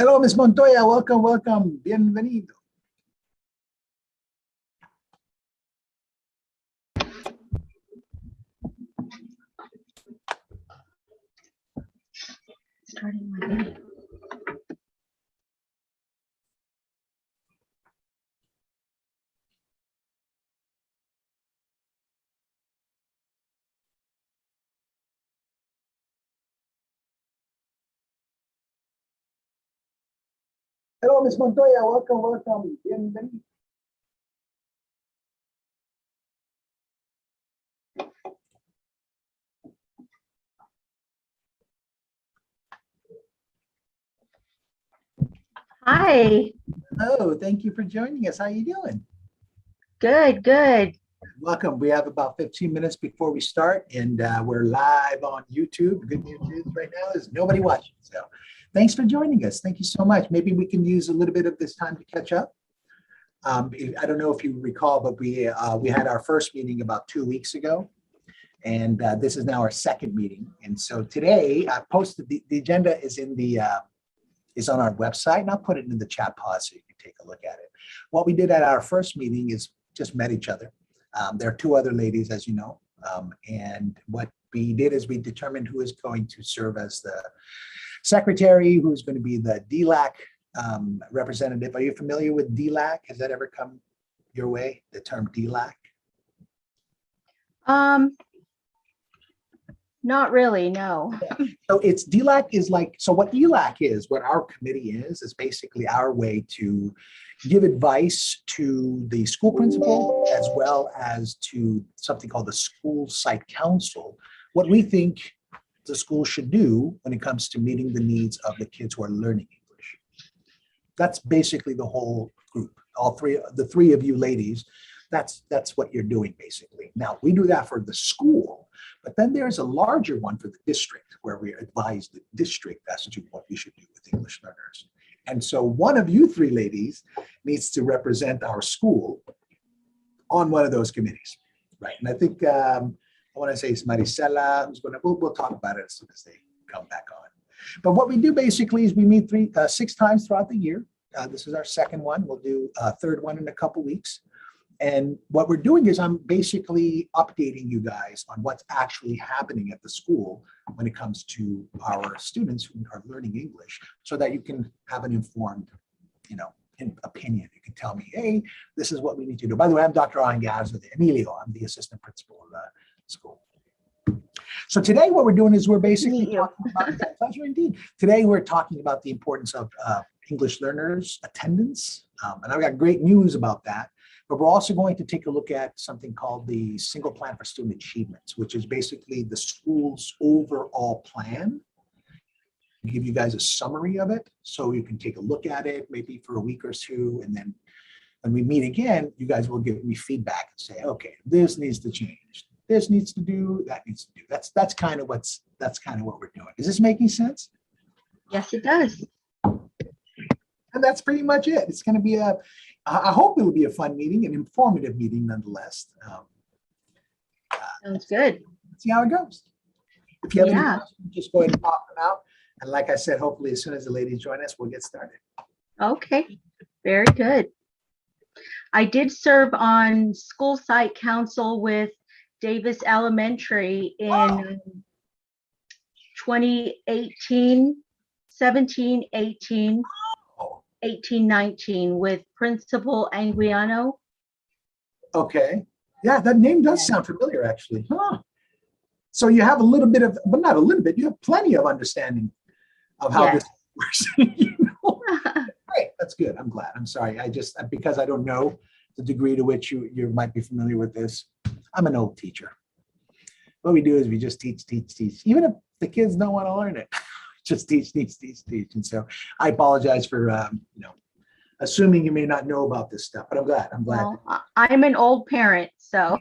Hello, Ms. Montoya. Welcome, welcome. Bienvenido. Starting my video. Hello, Ms. Montoya. Welcome, welcome. Bienvenido. Hi, Hello, thank you for joining us. How you doing? good, good. Welcome. We have about 15 minutes before we start, and we're live on YouTube. The good news is right now is nobody watching. So thanks for joining us. Thank you so much. Maybe we can use a little bit of this time to catch up. I don't know if you recall, but we had our first meeting about 2 weeks ago, and this is now our second meeting. And so today I posted the agenda is in the is on our website, and I'll put it in the chat pod so you can take a look at it. What we did at our first meeting is just met each other. There are two other ladies, as you know, and what we did is we determined who is going to serve as the secretary, who's going to be the DLAC representative. Are you familiar with DLAC? Has that ever come your way, the term DLAC? Not really, no. So it's DLAC is like, so what ELAC is, what our committee is basically our way to give advice to the school principal as well as to something called the school site council, what we think the school should do when it comes to meeting the needs of the kids who are learning English. That's basically the whole group, the three of you ladies. That's what you're doing basically. Now we do that for the school, but then there's a larger one for the district where we advise the district as to what we should do with English learners. And so one of you three ladies needs to represent our school on one of those committees, right? And I think I want to say it's Maricela who's going to. We'll talk about it as soon as they come back on. But what we do basically is we meet 6 times throughout the year. This is our second one. We'll do a third one in a couple weeks. And what we're doing is I'm basically updating you guys on what's actually happening at the school when it comes to our students who are learning English so that you can have an informed, opinion. You can tell me, hey, this is what we need to do. By the way, I'm Dr. Emilio. I'm the assistant principal of the school. So today what we're doing is we're basically talking about, pleasure indeed. Today we're talking about the importance of English learners attendance. And I've got great news about that. But we're also going to take a look at something called the Single Plan for Student Achievements, which is basically the school's overall plan. I'll give you guys a summary of it so you can take a look at it maybe for a week or two. And then when we meet again, you guys will give me feedback and say, okay, this needs to change. This needs to do, that needs to do. That's kind of what we're doing. Is this making sense? Yes, it does. And that's pretty much it. It's going to be I hope it will be a fun meeting, an informative meeting nonetheless. Sounds good. Let's see how it goes. If you have any Yeah. questions, just go ahead and pop them out. And like I said, hopefully as soon as the ladies join us, we'll get started. Okay, very good. I did serve on school site council with Davis Elementary in 2018, 17, 18. Oh, 1819 with Principal Anguiano. okay. Yeah, that name does sound familiar, actually. Huh. So you have a little bit of, but not a little bit, you have plenty of understanding of how this works. Great, that's good. I'm glad. I'm sorry. Because I don't know the degree to which you might be familiar with this. I'm an old teacher. What we do is we just teach. Even if the kids don't want to learn it. Just teach. And so I apologize for, assuming you may not know about this stuff, but I'm glad. Well, I'm an old parent, so.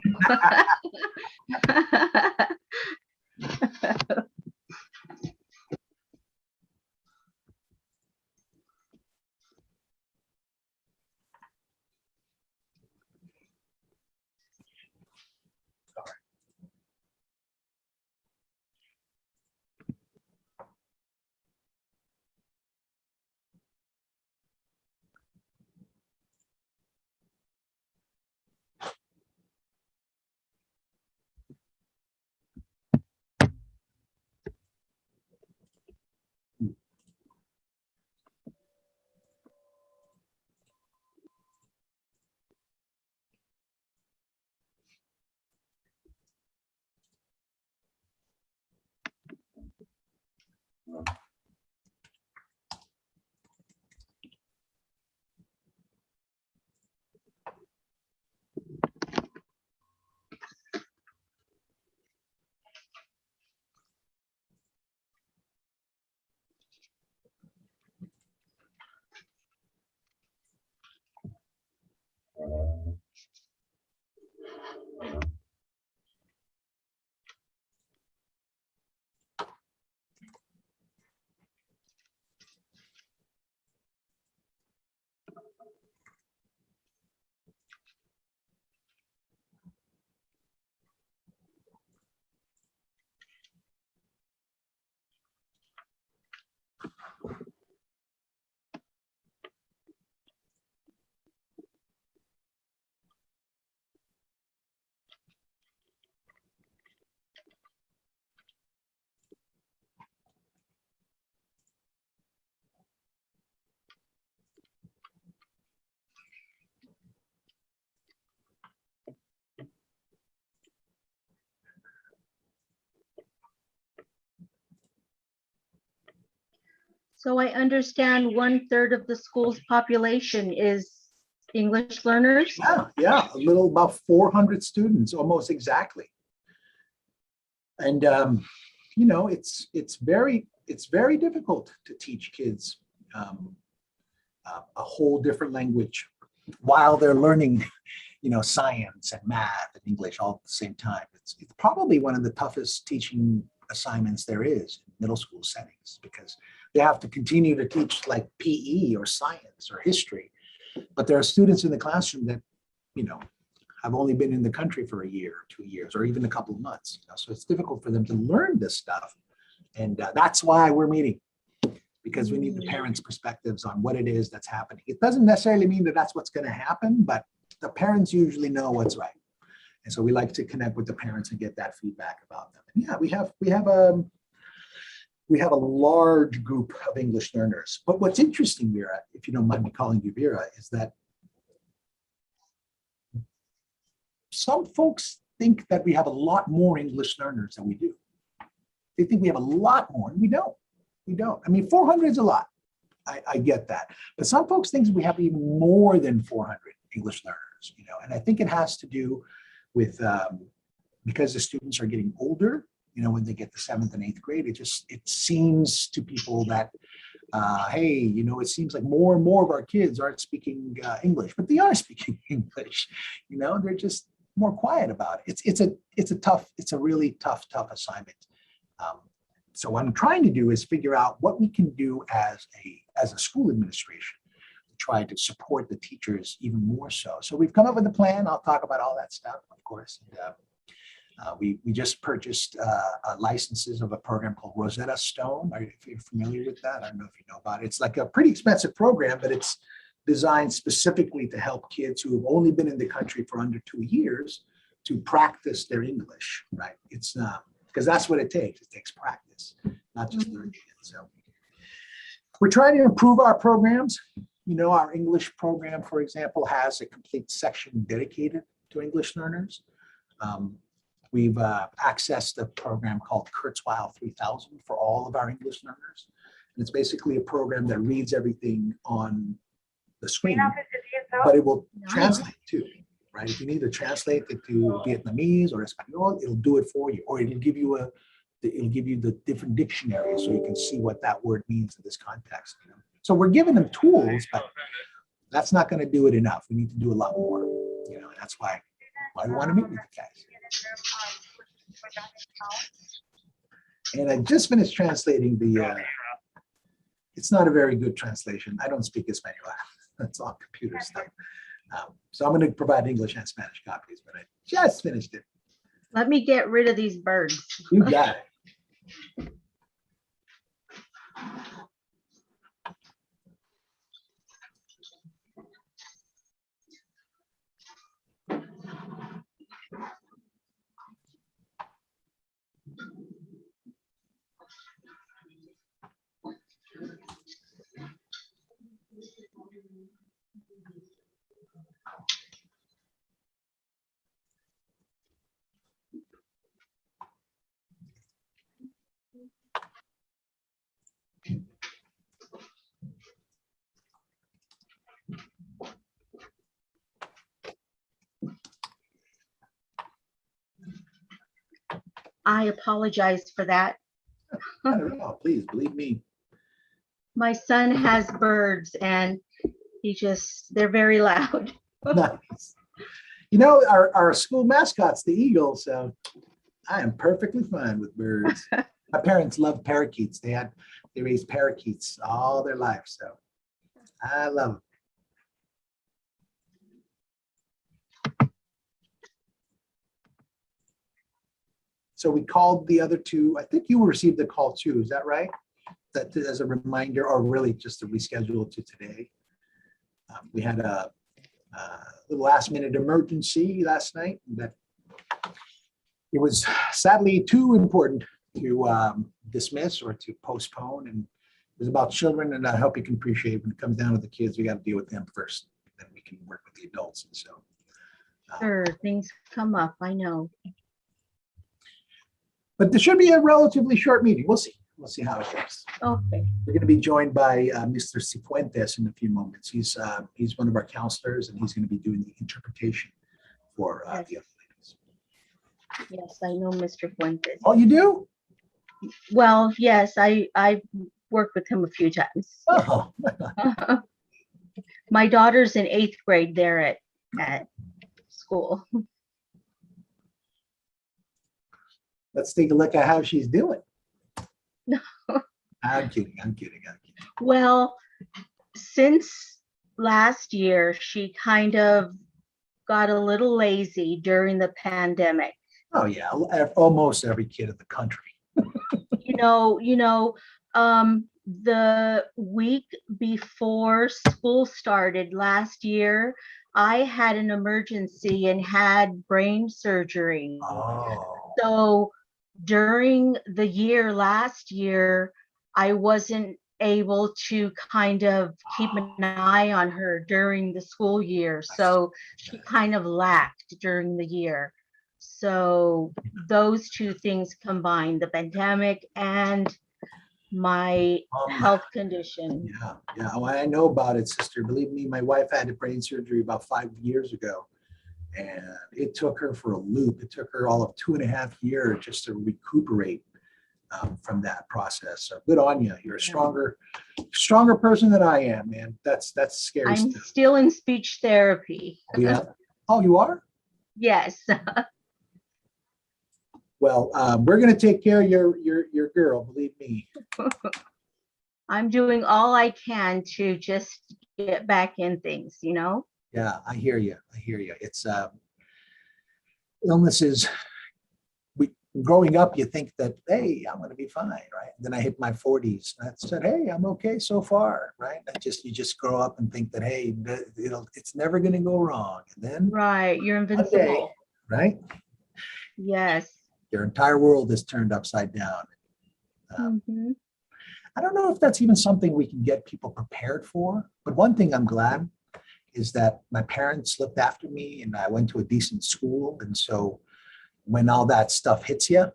So I understand 1/3 of the school's population is English learners. Yeah, a little about 400 students, almost exactly. And you know, it's very difficult to teach kids a whole different language while they're learning, you know, science and math and English all at the same time. It's probably one of the toughest teaching assignments there is in middle school settings, because they have to continue to teach like PE or science or history, but there are students in the classroom that, you know, have only been in the country for a year, 2 years, or even a couple of months. You know, so it's difficult for them to learn this stuff. And that's why we're meeting, because we need the parents' perspectives on what it is that's happening. It doesn't necessarily mean that that's what's going to happen, but the parents usually know what's right. And so we like to connect with the parents and get that feedback about them. And yeah, we have a large group of English learners. But what's interesting, Vera, if you don't mind me calling you Vera, is that some folks think that we have a lot more English learners than we do. They think we have a lot more, and we don't. We don't. I mean, 400 is a lot. I get that. But some folks think we have even more than 400 English learners, you know, and I think it has to do with, because the students are getting older, you know, when they get to 7th and 8th grade, it seems to people that, hey, you know, it seems like more and more of our kids aren't speaking English, but they are speaking English, you know, they're just more quiet about it. It's a really tough assignment. So what I'm trying to do is figure out what we can do as a school administration to try to support the teachers even more so. So we've come up with a plan. I'll talk about all that stuff, of course. And, we just purchased licenses of a program called Rosetta Stone. If you're familiar with that, I don't know if you know about it. It's like a pretty expensive program, but it's designed specifically to help kids who have only been in the country for under 2 years to practice their English, right? It's because that's what it takes. It takes practice, not just learning it. So we're trying to improve our programs. You know, our English program, for example, has a complete section dedicated to English learners. We've accessed a program called Kurzweil 3000 for all of our English learners. And it's basically a program that reads everything on the screen, but it will translate too, right? If you need to translate it to Vietnamese or Espanol, it'll do it for you, or it'll give you the different dictionaries so you can see what that word means in this context. You know? So we're giving them tools, but that's not going to do it enough. We need to do a lot more, you know, and that's why we want to meet with you guys. And I just finished translating it's not a very good translation. I don't speak Espanol. That's all computer stuff. So I'm going to provide English and Spanish copies, but I just finished it. Let me get rid of these birds. You got it. I apologize for that. I don't know, please believe me. My son has birds and they're very loud. Nice. You know, our school mascot's the eagle, so I am perfectly fine with birds. My parents love parakeets. They raised parakeets all their life, so I love them. So we called the other two. I think you received the call too. Is that right? That as a reminder, or really just to reschedule to today. We had a little last minute emergency last night that it was sadly too important to dismiss or to postpone. And it was about children, and I hope you can appreciate when it comes down to the kids, we got to deal with them first. Then we can work with the adults. And so. Sure, things come up, I know. But this should be a relatively short meeting. We'll see. We'll see how it goes. Okay. We're going to be joined by Mr. Cifuentes in a few moments. He's one of our counselors, and he's going to be doing the interpretation for Yes. the other ladies. Yes, I know Mr. Fuentes. Oh, you do? Well, yes, I've worked with him a few times. Oh, My daughter's in 8th grade there at school. let's take a look at how she's doing. I'm kidding. Well, since last year, she kind of got a little lazy during the pandemic. Oh yeah, almost every kid in the country. The week before school started last year, I had an emergency and had brain surgery. Oh, So during the year last year, I wasn't able to kind of keep an eye on her during the school year. So she kind of lacked during the year. So those two things combined, the pandemic and my health condition. yeah. Well, I know about it, sister. Believe me, my wife had a brain surgery about 5 years ago, and it took her for a loop. It took her all of 2.5 years just to recuperate from that process. So good on you. You're a stronger person than I am, man. That's scary I'm stuff. still in speech therapy. Yeah. Oh, you are? Yes. Well, we're gonna take care of your girl. Believe me. I'm doing all I can to just get back in things, Yeah, I hear you. It's illnesses. Growing up, you think that, hey, I'm going to be fine, right? Then I hit my 40s. And I said, hey, I'm okay so far, right? You just grow up and think that, hey, it's never going to go wrong. And then, right, you're invincible. One day, right? Yes. Your entire world is turned upside down. I don't know if that's even something we can get people prepared for. But one thing I'm glad is that my parents looked after me, and I went to a decent school, and so when all that stuff hits you,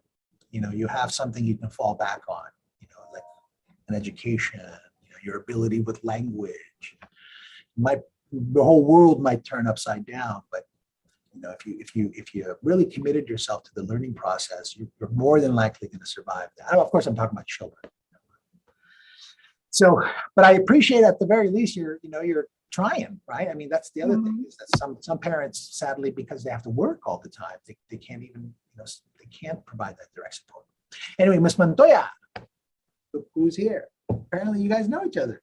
you have something you can fall back on, like an education, your ability with language. The whole world might turn upside down, but if you really committed yourself to the learning process, you're more than likely going to survive that. Of course, I'm talking about children. So, but I appreciate at the very least you're trying, right? I mean, that's the other thing is that some parents, sadly, because they have to work all the time, they can't even, they can't provide that direct support. Anyway, Ms. Montoya, look who's here. Apparently you guys know each other.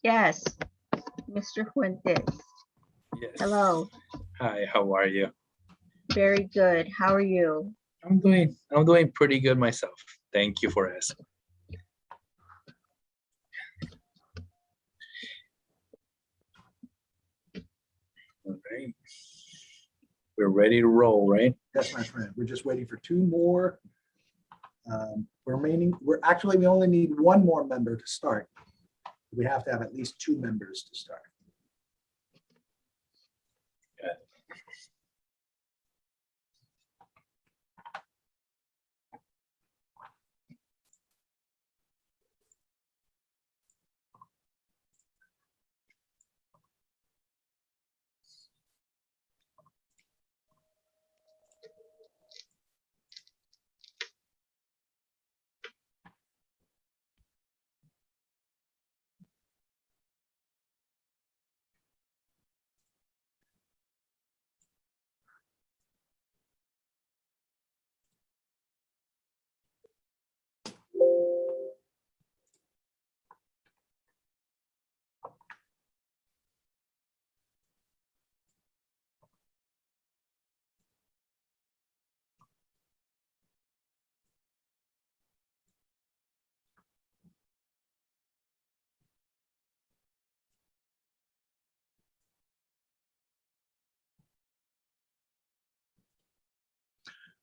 Yes, Mr. Fuentes. Yes. Hello. Hi, how are you? Very good. How are you? I'm doing pretty good myself. Thank you for asking. All right. We're ready to roll, right? Yes, my friend. We're just waiting for 2 more remaining. We only need 1 more member to start. We have to have at least 2 members to start.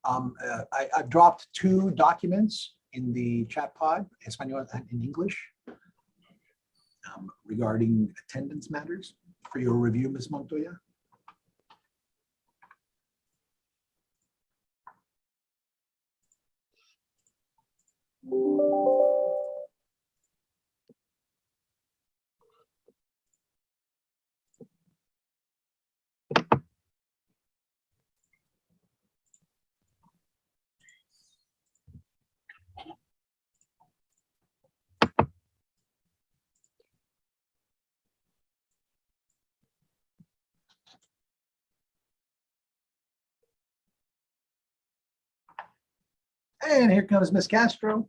I've dropped 2 documents in the chat pod, Espanol and in English, regarding attendance matters for your review, Ms. Montoya. And here comes Ms. Castro.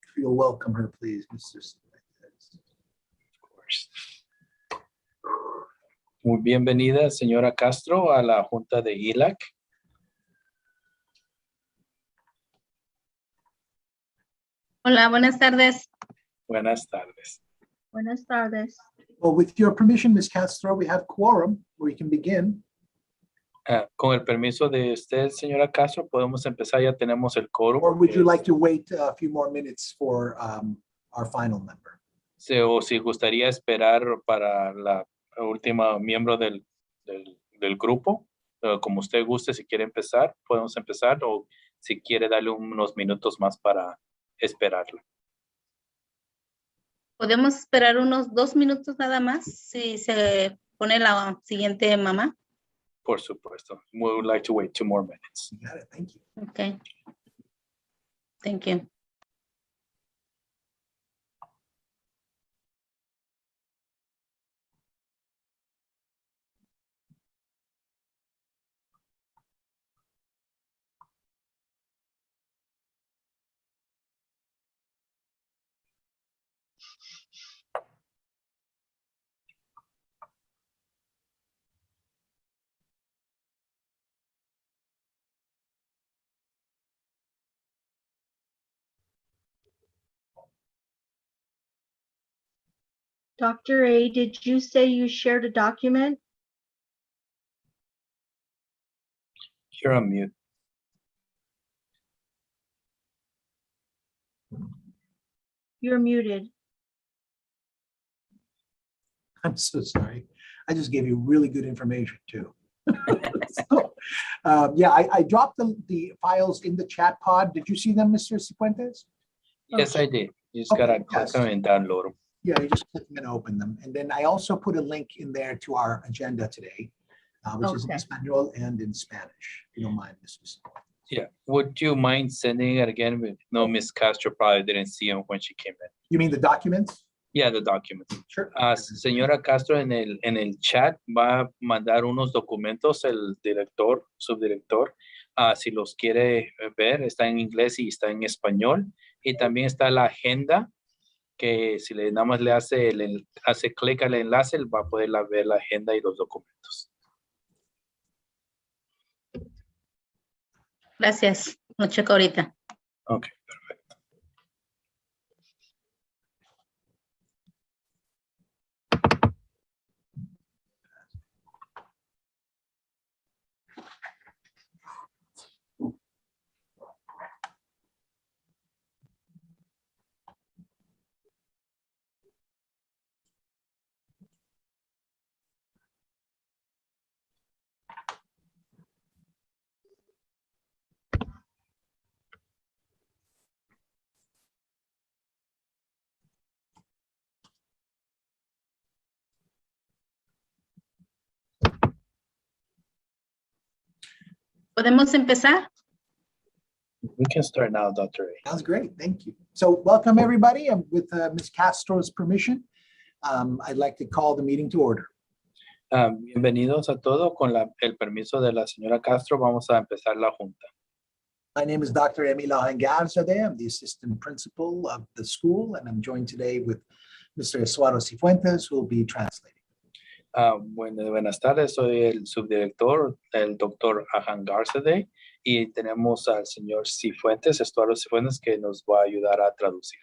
If you'll welcome her, please, Mr. Muy bienvenida, señora Castro, a la Junta de ELAC. Hola, buenas tardes. Buenas tardes. Buenas tardes. Well, with your permission, Ms. Castro, we have quorum. We can begin. Con el permiso de usted, señora Castro, podemos empezar. Ya tenemos el quórum. Or would you like to wait a few more minutes for our final member? O si gustaría esperar para la última miembro del grupo, como usted guste, si quiere empezar, podemos empezar, o si quiere darle unos minutos más para esperarla. ¿Podemos esperar unos 2 minutos nada más si se pone la siguiente mamá? Por supuesto. We would like to wait 2 more minutes. You got it. Thank you. Okay. Thank you. Dr. A, did you say you shared a document? You're on mute. You're muted. I'm so sorry. I just gave you really good information too. So, yeah, I dropped the files in the chat pod. Did you see them, Mr. Cifuentes? Yes, I did. You just Okay, gotta yes. click them and download them. Yeah, you just click them and open them. And then I also put a link in there to our agenda today, which is in Okay. Espanol and in Spanish, if you don't mind, Mr. Cifuentes. Yeah. Would you mind sending it again? No, Miss Castro probably didn't see them when she came in. You mean the documents? Yeah, the documents. Sure. Señora Castro, en el chat va a mandar unos documentos el director, subdirector. Si los quiere ver, está en inglés y está en español. Y también está la agenda, que si le nada más le hace clic al enlace, él va a poder ver la agenda y los documentos. Gracias. Lo checo ahorita. Okay, perfecto. ¿Podemos empezar? We can start now, Dr. A. Sounds great. Thank you. So welcome, everybody. And with Ms. Castro's permission, I'd like to call the meeting to order. Bienvenidos a todos. Con el permiso de la señora Castro, vamos a empezar la junta. My name is Dr. Emila Hangarzadeh. I'm the assistant principal of the school, and I'm joined today with Mr. Esuaro Cifuentes, who will be translating. Buenas tardes, soy el subdirector, el doctor Hangarzadeh, y tenemos al señor Cifuentes, Estuardo Cifuentes, que nos va a ayudar a traducir.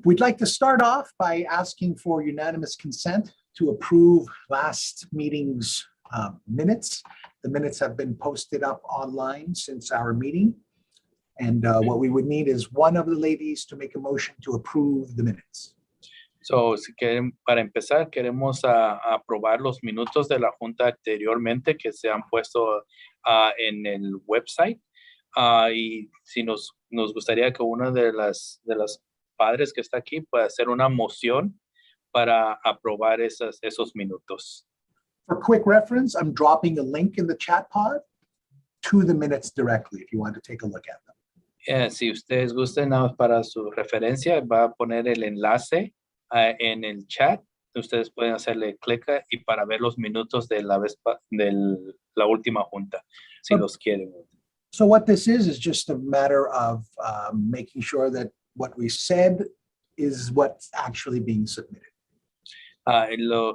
We'd like to start off by asking for unanimous consent to approve last meeting's minutes. The minutes have been posted up online since our meeting. And what we would need is one of the ladies to make a motion to approve the minutes. So, si quieren, para empezar, queremos aprobar los minutos de la junta anteriormente que se han puesto en el website. Y si nos gustaría que una de las padres que está aquí pueda hacer una moción para aprobar esos minutos. For quick reference, I'm dropping a link in the chat pod to the minutes directly if you want to take a look at them. Si ustedes gusten, nada más para su referencia, va a poner el enlace en el chat. Ustedes pueden hacerle clic y para ver los minutos de la última junta, si los quieren. So what this is just a matter of making sure that what we said is what's actually being submitted.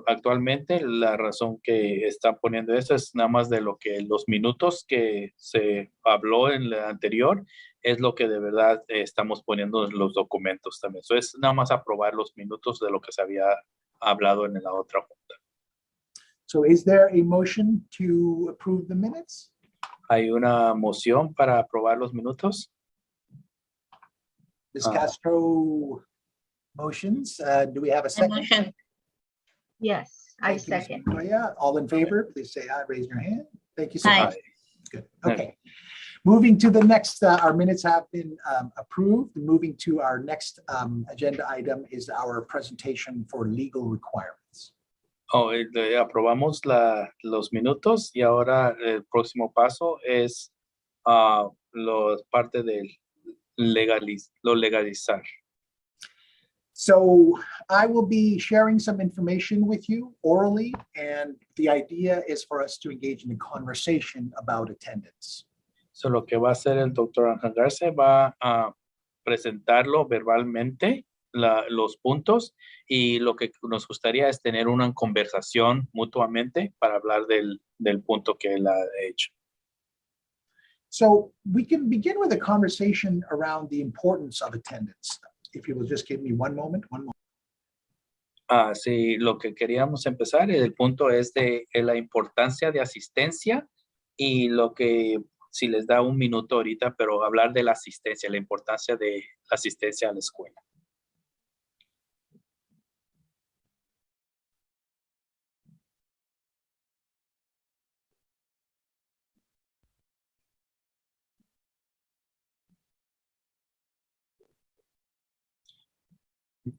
Actualmente la razón que están poniendo esto es nada más de lo que los minutos que se habló en la anterior es lo que de verdad estamos poniendo en los documentos también. Eso es nada más aprobar los minutos de lo que se había hablado en la otra junta. So is there a motion to approve the minutes? ¿Hay una moción para aprobar los minutos? Ms. Castro motions. Do we have a second? Motion. Yes, I Thank you, Ms. second. Montoya. All in favor, please say aye, raise your hand. Thank you so Aye. much. Good, okay. Moving to the next, our minutes have been approved. Moving to our next agenda item is our presentation for legal requirements. Aprobamos los minutos y ahora el próximo paso es parte del legalizar. So I will be sharing some information with you orally, and the idea is for us to engage in a conversation about attendance. So lo que va a hacer el doctor Ángel Garza va a presentarlo verbalmente, los puntos, y lo que nos gustaría es tener una conversación mutuamente para hablar del punto que él ha hecho. So we can begin with a conversation around the importance of attendance. If you will just give me one moment. Sí, lo que queríamos empezar, el punto es de la importancia de asistencia y lo que, si les da un minuto ahorita, pero hablar de la asistencia, la importancia de la asistencia a la escuela.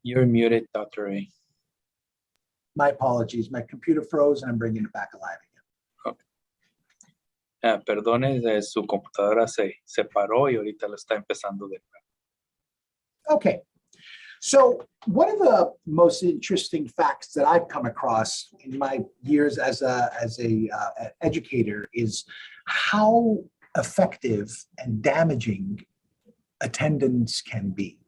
You're muted, Dr. A. My apologies. My computer froze and I'm bringing it back alive again. Perdone, su computadora se paró y ahorita lo está empezando de nuevo. Okay. So one of the most interesting facts that I've come across in my years as an educator is how effective and damaging attendance can be.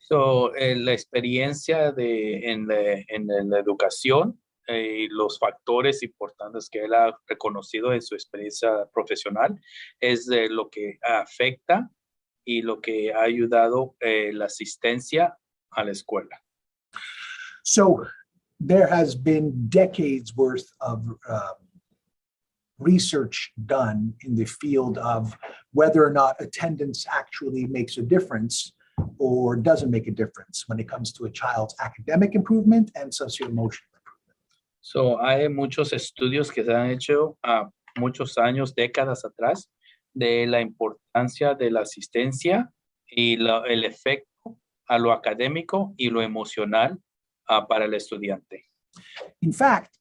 So, la experiencia en la educación y los factores importantes que él ha reconocido en su experiencia profesional es de lo que afecta y lo que ha ayudado la asistencia a la escuela. So there has been decades worth of research done in the field of whether or not attendance actually makes a difference or doesn't make a difference when it comes to a child's academic improvement and socio-emotional improvement. So, hay muchos estudios que se han hecho muchos años, décadas atrás, de la importancia de la asistencia y el efecto a lo académico y lo emocional para el estudiante. In fact,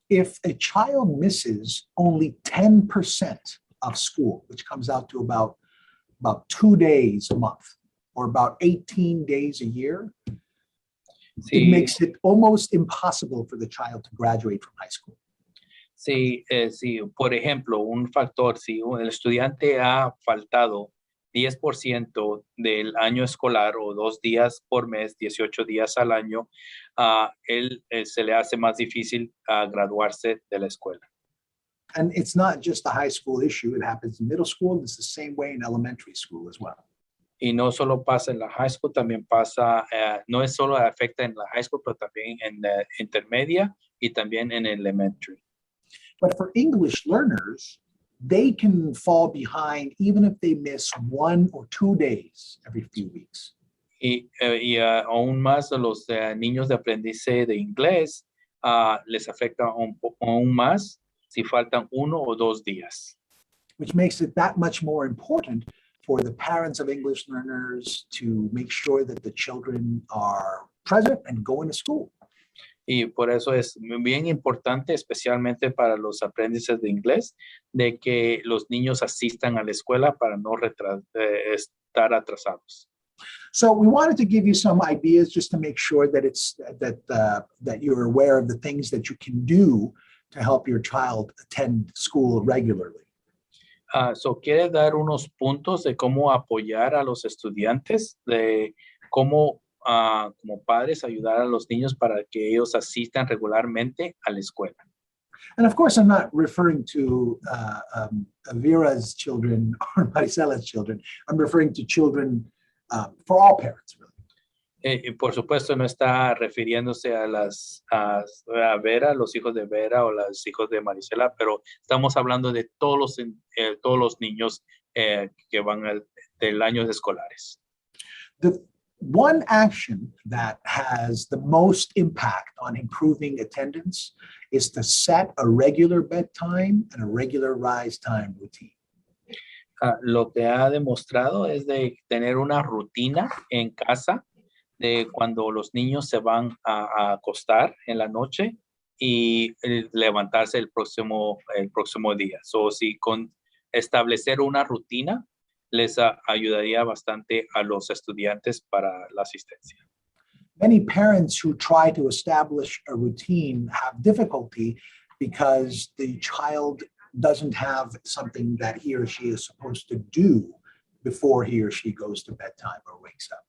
if a child misses only 10% of school, which comes out to about 2 days a month, or about 18 days a year, it makes it almost impossible for the child to graduate from high school. Sí, por ejemplo, un factor, si el estudiante ha faltado 10% del año escolar o 2 días por mes, 18 días al año, él se le hace más difícil graduarse de la escuela. And it's not just a high school issue. It happens in middle school. It's the same way in elementary school as well. Y no solo pasa en la high school, también pasa, no es solo afecta en la high school, pero también en la intermedia y también en elementary. But for English learners, they can fall behind even if they miss 1 or 2 days every few weeks. Y aún más a los niños de aprendizaje de inglés, les afecta aún más si faltan 1 o 2 días. Which makes it that much more important for the parents of English learners to make sure that the children are present and going to school. Y por eso es bien importante, especialmente para los aprendices de inglés, de que los niños asistan a la escuela para no estar atrasados. So we wanted to give you some ideas just to make sure that that you're aware of the things that you can do to help your child attend school regularly. So quiere dar unos puntos de cómo apoyar a los estudiantes, de cómo como padres ayudar a los niños para que ellos asistan regularmente a la escuela. And of course, I'm not referring to Vera's children or Maricela's children. I'm referring to children for all parents, really. Y por supuesto no está refiriéndose a Vera, los hijos de Vera o los hijos de Marisela, pero estamos hablando de todos los niños que van del año escolares. The one action that has the most impact on improving attendance is to set a regular bedtime and a regular rise time routine. Lo que ha demostrado es de tener una rutina en casa de cuando los niños se van a acostar en la noche y levantarse el próximo día. So, si con establecer una rutina les ayudaría bastante a los estudiantes para la asistencia. Many parents who try to establish a routine have difficulty because the child doesn't have something that he or she is supposed to do before he or she goes to bedtime or wakes up.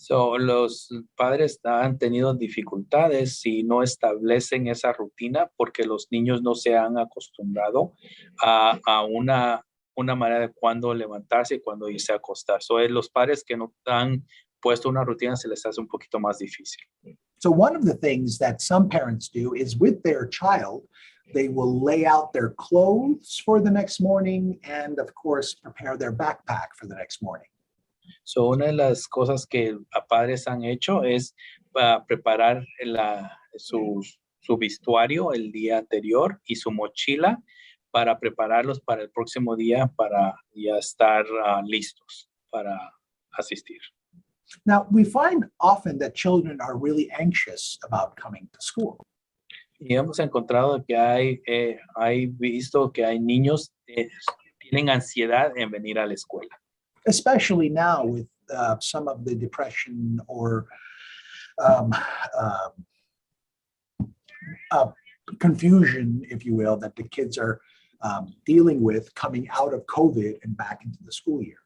So, los padres han tenido dificultades si no establecen esa rutina porque los niños no se han acostumbrado a una manera de cuándo levantarse y cuándo irse a acostar. So, los padres que no han puesto una rutina se les hace un poquito más difícil. So one of the things that some parents do is with their child, they will lay out their clothes for the next morning and of course prepare their backpack for the next morning. So, una de las cosas que padres han hecho es preparar su vestuario el día anterior y su mochila para prepararlos para el próximo día para ya estar listos para asistir. Now, we find often that children are really anxious about coming to school. Y hemos encontrado que hay visto que hay niños que tienen ansiedad en venir a la escuela. Especially now with some of the depression or confusion, if you will, that the kids are dealing with coming out of COVID and back into the school year.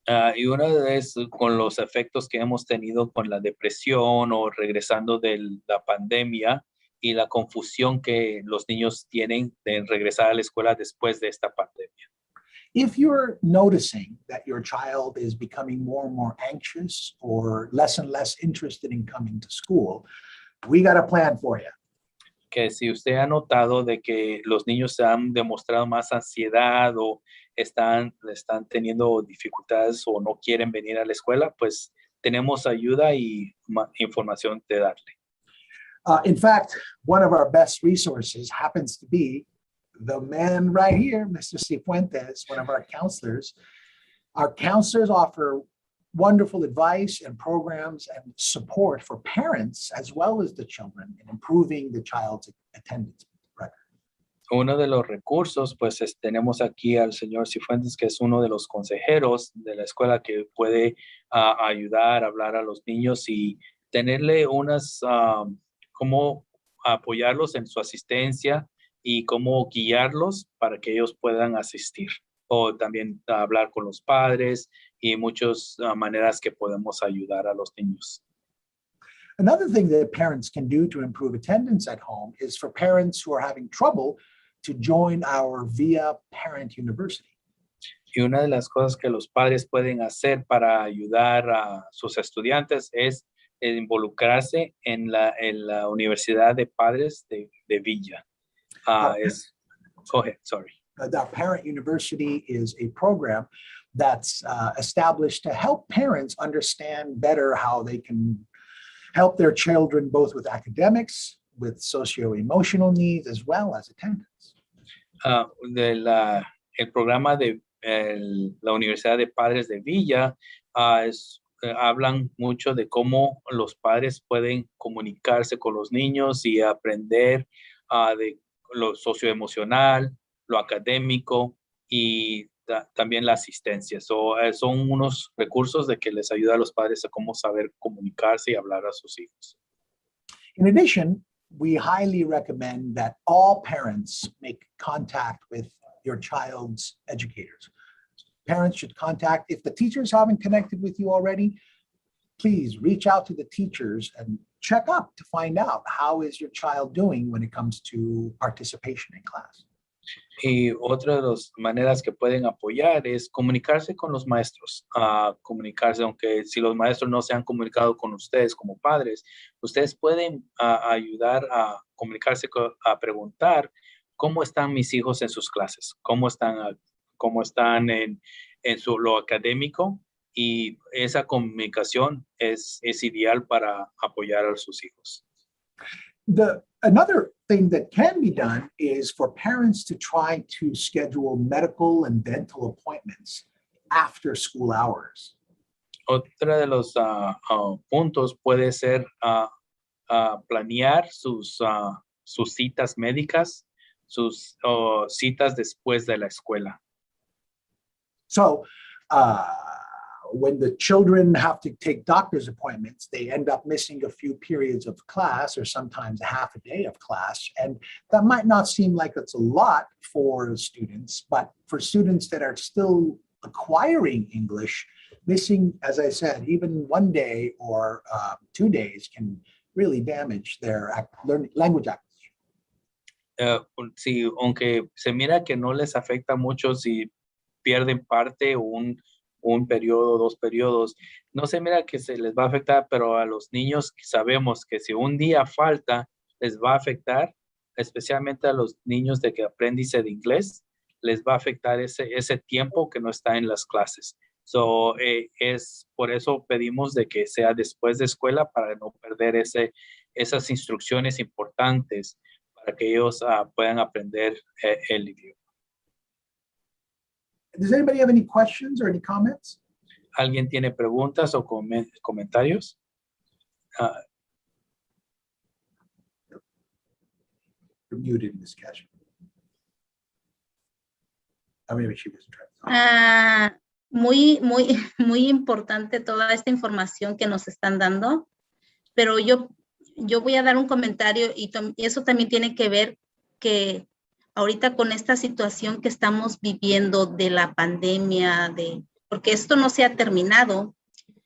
Y una vez con los efectos que hemos tenido con la depresión o regresando de la pandemia y la confusión que los niños tienen de regresar a la escuela después de esta pandemia. If you're noticing that your child is becoming more and more anxious or less and less interested in coming to school, we got a plan for you. Que si usted ha notado de que los niños se han demostrado más ansiedad o están teniendo dificultades o no quieren venir a la escuela, pues tenemos ayuda y información de darle. In fact, one of our best resources happens to be the man right here, Mr. Cifuentes, one of our counselors. Our counselors offer wonderful advice and programs and support for parents as well as the children in improving the child's attendance record. Uno de los recursos, pues tenemos aquí al señor Cifuentes, que es uno de los consejeros de la escuela que puede ayudar a hablar a los niños y tenerle cómo apoyarlos en su asistencia y cómo guiarlos para que ellos puedan asistir. O también hablar con los padres y muchas maneras que podemos ayudar a los niños. Another thing that parents can do to improve attendance at home is for parents who are having trouble to join our VIA Parent University. Y una de las cosas que los padres pueden hacer para ayudar a sus estudiantes es involucrarse en la Universidad de Padres de Villa. Go ahead, sorry. The Parent University is a program that's established to help parents understand better how they can help their children both with academics, with socio-emotional needs, as well as attendance. El programa de la Universidad de Padres de Villa hablan mucho de cómo los padres pueden comunicarse con los niños y aprender de lo socioemocional, lo académico y también la asistencia. Son unos recursos de que les ayuda a los padres a cómo saber comunicarse y hablar a sus hijos. In addition, we highly recommend that all parents make contact with your child's educators. Parents should contact, if the teachers haven't connected with you already, please reach out to the teachers and check up to find out how is your child doing when it comes to participation in class. Y otra de las maneras que pueden apoyar es comunicarse con los maestros, comunicarse, aunque si los maestros no se han comunicado con ustedes como padres, ustedes pueden ayudar a comunicarse, a preguntar cómo están mis hijos en sus clases, cómo están en lo académico, y esa comunicación es ideal para apoyar a sus hijos. Another thing that can be done is for parents to try to schedule medical and dental appointments after school hours. Otra de los puntos puede ser planear sus citas médicas, sus citas después de la escuela. So when the children have to take doctor's appointments, they end up missing a few periods of class or sometimes a half a day of class. And that might not seem like it's a lot for students, but for students that are still acquiring English, missing, as I said, even 1 day or 2 days can really damage their language acquisition. Sí, aunque se mira que no les afecta mucho si pierden parte un periodo, 2 periodos, no se mira que se les va a afectar, pero a los niños sabemos que si un día falta, les va a afectar, especialmente a los niños de que aprendizaje de inglés, les va a afectar ese tiempo que no está en las clases. Es por eso pedimos de que sea después de escuela para no perder esas instrucciones importantes para que ellos puedan aprender el idioma. Does anybody have any questions or any comments? ¿Alguien tiene preguntas o comentarios? You're muted, Ms. Cashman. Maybe she wasn't trying to talk. Muy importante toda esta información que nos están dando, pero yo voy a dar un comentario y eso también tiene que ver que ahorita con esta situación que estamos viviendo de la pandemia, porque esto no se ha terminado,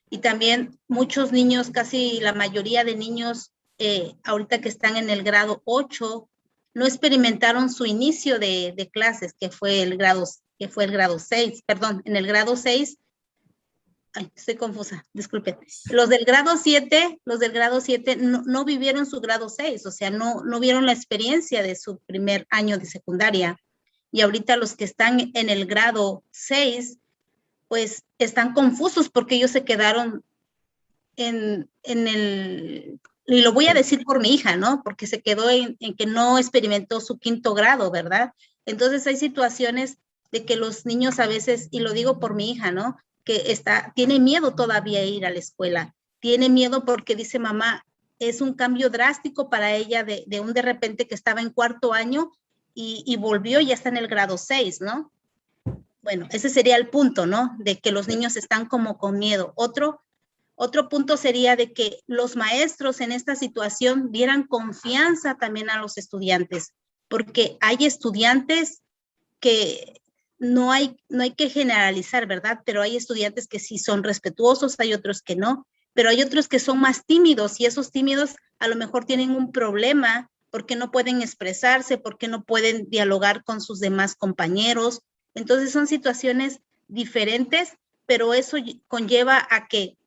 y también muchos niños, casi la mayoría de niños ahorita que están en el grado 8, no experimentaron su inicio de clases, que fue el grado 6, perdón, en el grado 6, estoy confusa, disculpen. Los del grado 7 no vivieron su grado 6, o sea, no vieron la experiencia de su primer año de secundaria. Y ahorita los que están en el grado 6, pues están confusos porque ellos se quedaron en el, y lo voy a decir por mi hija, ¿no? Porque se quedó en que no experimentó su 5º grado, ¿verdad? Entonces hay situaciones de que los niños a veces, y lo digo por mi hija, ¿no? Que tiene miedo todavía ir a la escuela, tiene miedo porque dice mamá, es un cambio drástico para ella de repente que estaba en 4º año y volvió y ya está en el grado 6, ¿no? Bueno, ese sería el punto, ¿no? De que los niños están como con miedo. Otro punto sería de que los maestros en esta situación dieran confianza también a los estudiantes, porque hay estudiantes que no hay que generalizar, ¿verdad? Pero hay estudiantes que sí son respetuosos, hay otros que no, pero hay otros que son más tímidos y esos tímidos a lo mejor tienen un problema porque no pueden expresarse, porque no pueden dialogar con sus demás compañeros. Entonces son situaciones diferentes, pero eso conlleva a que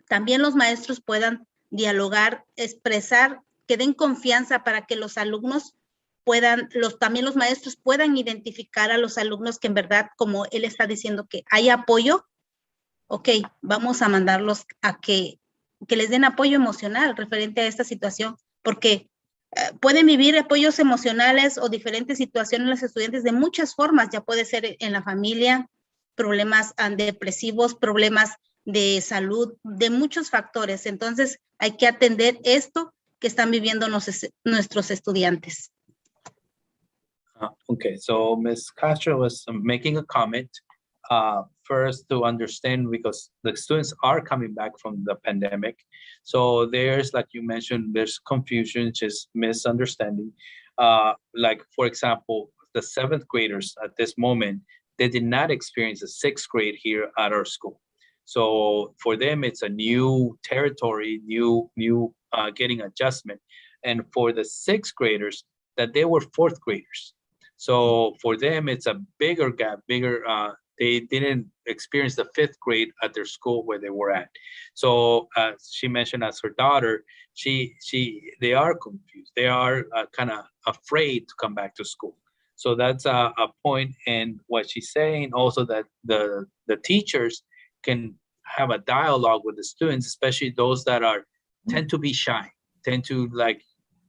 también los maestros puedan dialogar, expresar, que den confianza para que los alumnos puedan, también los maestros puedan identificar a los alumnos que en verdad, como él está diciendo, que hay apoyo. Ok, vamos a mandarlos a que les den apoyo emocional referente a esta situación, porque pueden vivir apoyos emocionales o diferentes situaciones los estudiantes de muchas formas. Ya puede ser en la familia, problemas depresivos, problemas de salud, de muchos factores. Entonces, hay que atender esto que están viviendo nuestros estudiantes. Okay, so Ms. Castro was making a comment first to understand, because the students are coming back from the pandemic. So there's, like you mentioned, there's confusion, just misunderstanding. Like, for example, the 7th graders at this moment, they did not experience the 6th grade here at our school. So for them, it's a new territory, new getting adjustment. And for the 6th graders, that they were 4th graders. So for them, it's a bigger gap, they didn't experience the 5th grade at their school where they were at. So she mentioned, as her daughter, they are confused. They are kind of afraid to come back to school. So that's a point. And what she's saying also, that the teachers can have a dialogue with the students, especially those that tend to be shy, tend to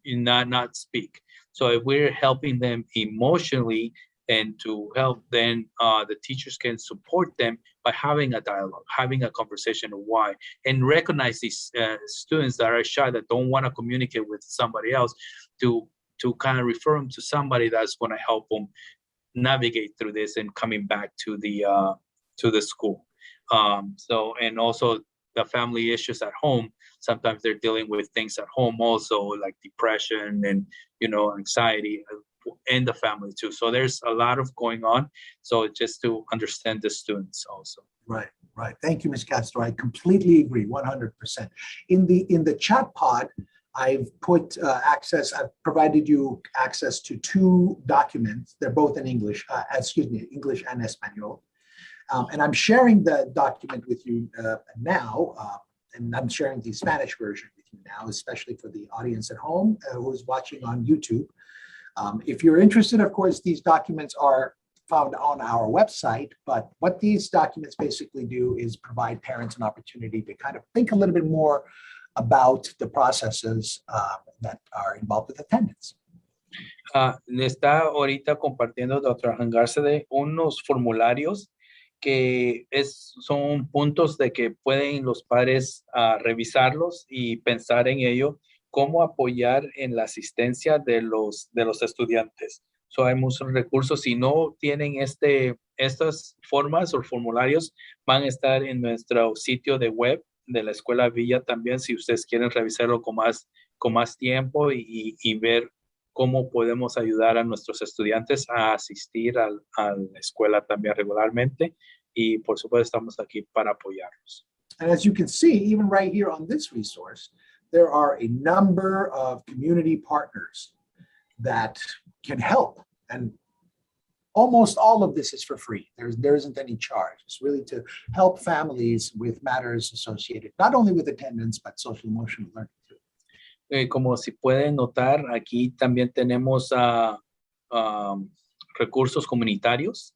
not speak. So if we're helping them emotionally and to help, then the teachers can support them by having a dialogue, having a conversation of why, and recognize these students that are shy, that don't want to communicate with somebody else, to kind of refer them to somebody that's going to help them navigate through this and coming back to the school. So, and also the family issues at home. Sometimes they're dealing with things at home also, like depression and, anxiety in the family too. So there's a lot of going on. So just to understand the students also. Right. Thank you, Ms. Castro. I completely agree, 100%. In the chat pod, I've put I've provided you access to 2 documents. They're both in English, English and Espanol. And I'm sharing the document with you now, and I'm sharing the Spanish version with you now, especially for the audience at home who's watching on YouTube. If you're interested, of course, these documents are found on our website, but what these documents basically do is provide parents an opportunity to kind of think a little bit more about the processes that are involved with attendance. Le está ahorita compartiendo, Dr. Hangarsede, unos formularios que son puntos de que pueden los padres revisarlos y pensar en ello, cómo apoyar en la asistencia de los estudiantes. So, hay muchos recursos. Si no tienen estas formas o formularios, van a estar en nuestro sitio de web de la Escuela Villa también, si ustedes quieren revisarlo con más tiempo y ver cómo podemos ayudar a nuestros estudiantes a asistir a la escuela también regularmente. Y por supuesto estamos aquí para apoyarlos. And as you can see, even right here on this resource, there are a number of community partners that can help. And almost all of this is for free. There isn't any charge. It's really to help families with matters associated, not only with attendance, but social emotional learning too. Como si pueden notar, aquí también tenemos recursos comunitarios,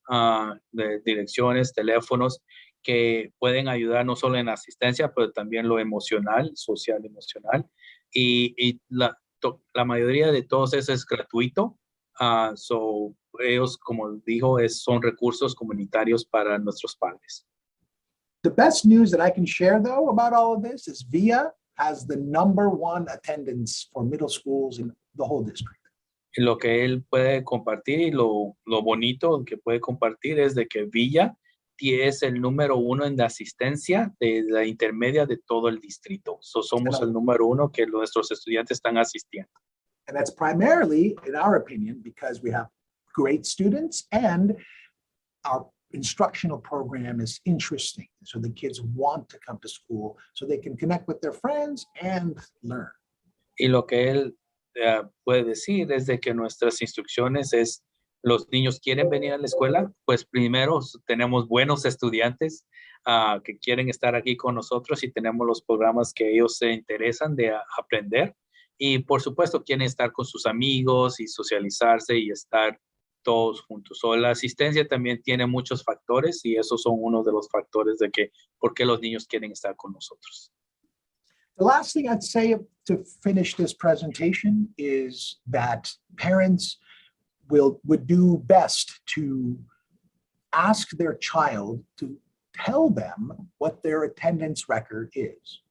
de direcciones, teléfonos, que pueden ayudar no solo en asistencia, pero también lo emocional, social, emocional. Y la mayoría de todos eso es gratuito. So ellos, como dijo, son recursos comunitarios para nuestros padres. The best news that I can share, though, about all of this is VIA has the #1 attendance for middle schools in the whole district. Y lo que él puede compartir y lo bonito que puede compartir es de que Villa es el #1 en la asistencia de la intermedia de todo el distrito. So somos el #1 que nuestros estudiantes están asistiendo. And that's primarily, in our opinion, because we have great students and our instructional program is interesting. So the kids want to come to school so they can connect with their friends and learn. Y lo que él puede decir es de que nuestras instrucciones los niños quieren venir a la escuela, pues primero tenemos buenos estudiantes que quieren estar aquí con nosotros y tenemos los programas que ellos se interesan de aprender. Y por supuesto quieren estar con sus amigos y socializarse y estar todos juntos. So, la asistencia también tiene muchos factores y esos son uno de los factores de que por qué los niños quieren estar con nosotros. The last thing I'd say to finish this presentation is that parents would do best to ask their child to tell them what their attendance record is.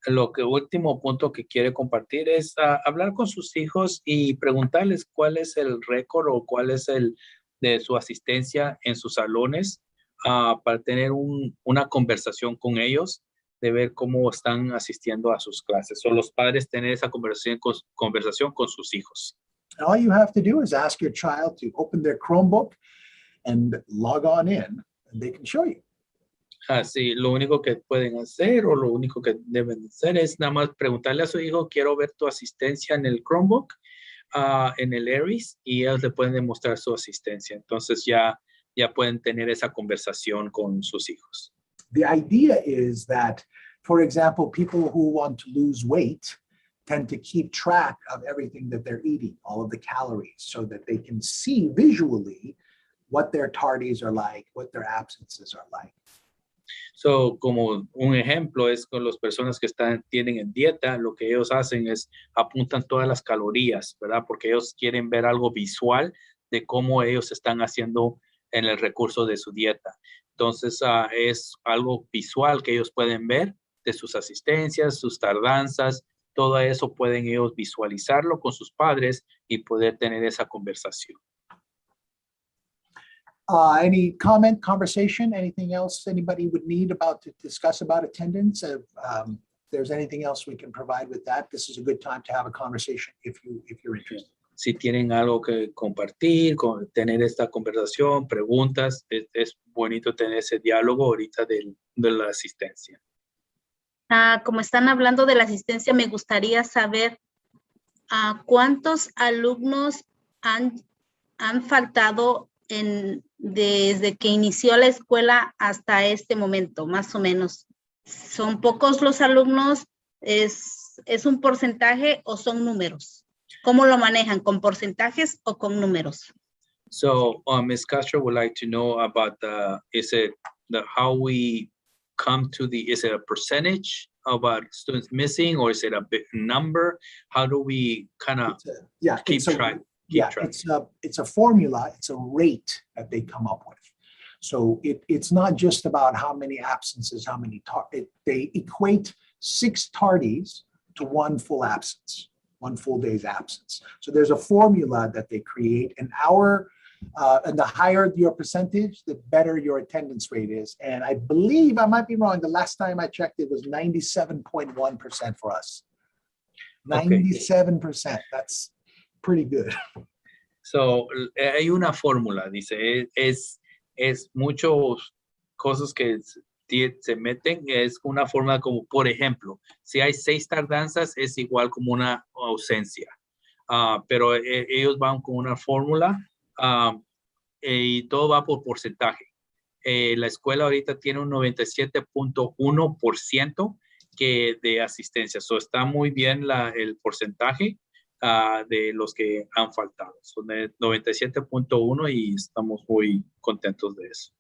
Lo que último punto que quiere compartir es hablar con sus hijos y preguntarles cuál es el récord o cuál es el de su asistencia en sus salones para tener una conversación con ellos de ver cómo están asistiendo a sus clases. O los padres tener esa conversación con sus hijos. And all you have to do is ask your child to open their Chromebook and log on in, and they can show you. Sí, lo único que pueden hacer o lo único que deben hacer es nada más preguntarle a su hijo, quiero ver tu asistencia en el Chromebook, en el Aries, y ellos le pueden demostrar su asistencia. Entonces ya pueden tener esa conversación con sus hijos. The idea is that, for example, people who want to lose weight tend to keep track of everything that they're eating, all of the calories, so that they can see visually what their tardies are like, what their absences are like. So, como un ejemplo es con las personas que tienen en dieta, lo que ellos hacen es apuntan todas las calorías, ¿verdad? Porque ellos quieren ver algo visual de cómo ellos están haciendo en el recurso de su dieta. Entonces, es algo visual que ellos pueden ver de sus asistencias, sus tardanzas, todo eso pueden ellos visualizarlo con sus padres y poder tener esa conversación. Any comment, conversation, anything else anybody would need to discuss about attendance? If there's anything else we can provide with that, this is a good time to have a conversation if you're interested. Si tienen algo que compartir, tener esta conversación, preguntas, es bonito tener ese diálogo ahorita de la asistencia. Como están hablando de la asistencia, me gustaría saber cuántos alumnos han faltado desde que inició la escuela hasta este momento, más o menos. ¿Son pocos los alumnos? ¿Es un porcentaje o son números? ¿Cómo lo manejan? ¿Con porcentajes o con números? So, Ms. Castro would like to know about how we come to is it a percentage about students missing or is it a big number? How do we kind of keep track? It's a formula, it's a rate that they come up with. So it's not just about how many absences, they equate 6 tardies to 1 full absence, 1 full day's absence. So there's a formula that they create, and the higher your percentage, the better your attendance rate is. And I believe, I might be wrong, the last time I checked, it was 97.1% for us. 97%, that's pretty good. So, hay una fórmula, dice, es muchas cosas que se meten, es una fórmula como, por ejemplo, si hay 6 tardanzas, es igual como una ausencia. Pero ellos van con una fórmula y todo va por porcentaje. La escuela ahorita tiene un 97.1% de asistencia. So, está muy bien el porcentaje de los que han faltado. Son de 97.1 y estamos muy contentos de eso.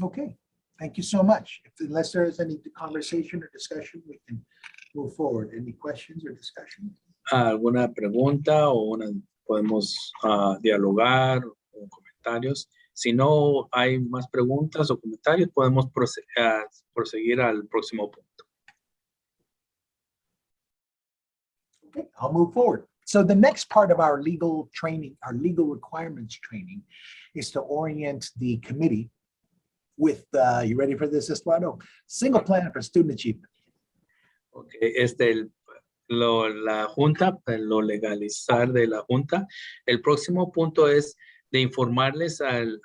Okay, thank you so much. Unless there is any conversation or discussion, we can move forward. Any questions or discussion? ¿Alguna pregunta o podemos dialogar o comentarios? Si no hay más preguntas o comentarios, podemos proseguir al próximo punto. Okay, I'll move forward. So the next part of our legal training, our legal requirements training, is to orient the committee with, you ready for this, Estuardo? Single plan for student achievement. Okay, la junta, lo legalizar de la junta. El próximo punto es de informarles al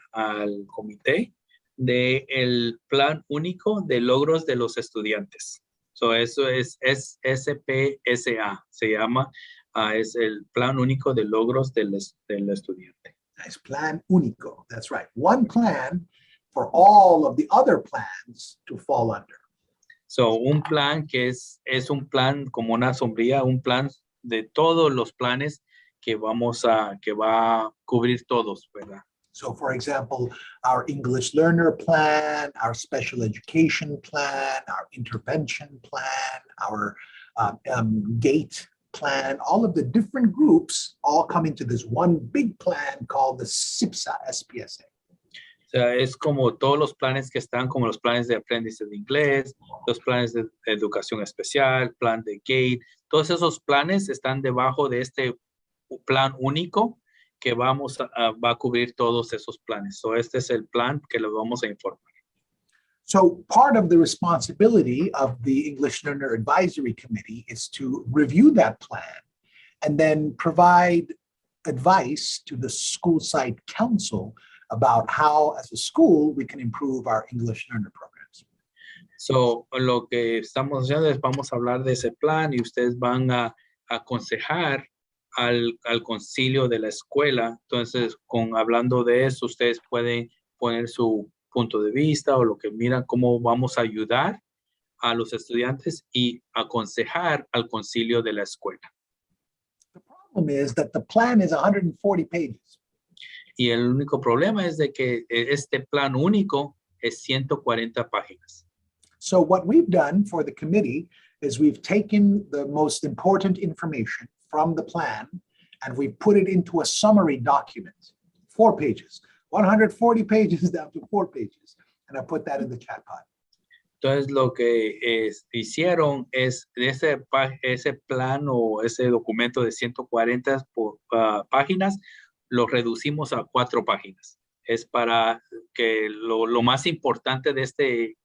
comité del plan único de logros de los estudiantes. So eso es SPSA, se llama, es el Plan Único de Logros del Estudiante. Nice. Plan único. That's right. One plan for all of the other plans to fall under. So, un plan que es un plan como una sombrilla, un plan de todos los planes que va a cubrir todos, ¿verdad? So, for example, our English learner plan, our special education plan, our intervention plan, our GATE plan, all of the different groups all come into this one big plan called the SIPSA, SPSA. O sea, es como todos los planes que están, como los planes de aprendizaje de inglés, los planes de educación especial, plan de GATE, todos esos planes están debajo de este plan único que va a cubrir todos esos planes. So, este es el plan que les vamos a informar. So part of the responsibility of the English Learner Advisory Committee is to review that plan and then provide advice to the school site council about how, as a school, we can improve our English learner programs. So, lo que estamos haciendo es vamos a hablar de ese plan y ustedes van a aconsejar al concilio de la escuela. Entonces, hablando de eso, ustedes pueden poner su punto de vista o lo que miran, cómo vamos a ayudar a los estudiantes y aconsejar al concilio de la escuela. The problem is that the plan is 140 pages. Y el único problema es de que este plan único es 140 páginas. So what we've done for the committee is we've taken the most important information from the plan and we put it into a summary document, 4 pages, 140 pages down to 4 pages. And I put that in the chat pod. Entonces, lo que hicieron es ese plan o ese documento de 140 páginas, lo reducimos a 4 páginas. Es para que lo más importante de este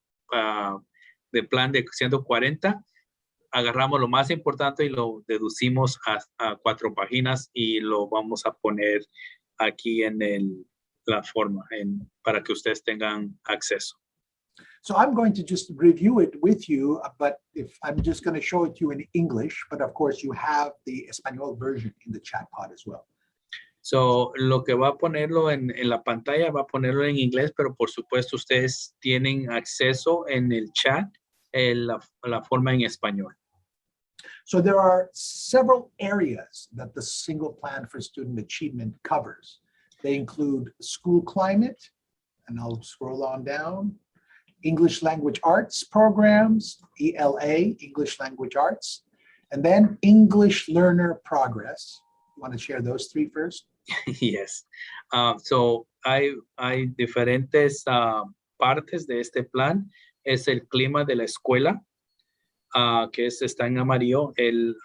de plan de 140, agarramos lo más importante y lo deducimos a 4 páginas y lo vamos a poner aquí en la forma para que ustedes tengan acceso. So I'm going to just review it with you, but if I'm just going to show it to you in English, but of course you have the Espanol version in the chat pod as well. So, lo que va a ponerlo en la pantalla, va a ponerlo en inglés, pero por supuesto ustedes tienen acceso en el chat, la forma en español. So there are several areas that the single plan for student achievement covers. They include school climate, and I'll scroll on down, English language arts programs, ELA, English language arts, and then English learner progress. You want to share those 3 first? Yes. So, hay diferentes partes de este plan. Es el clima de la escuela, que está en amarillo, el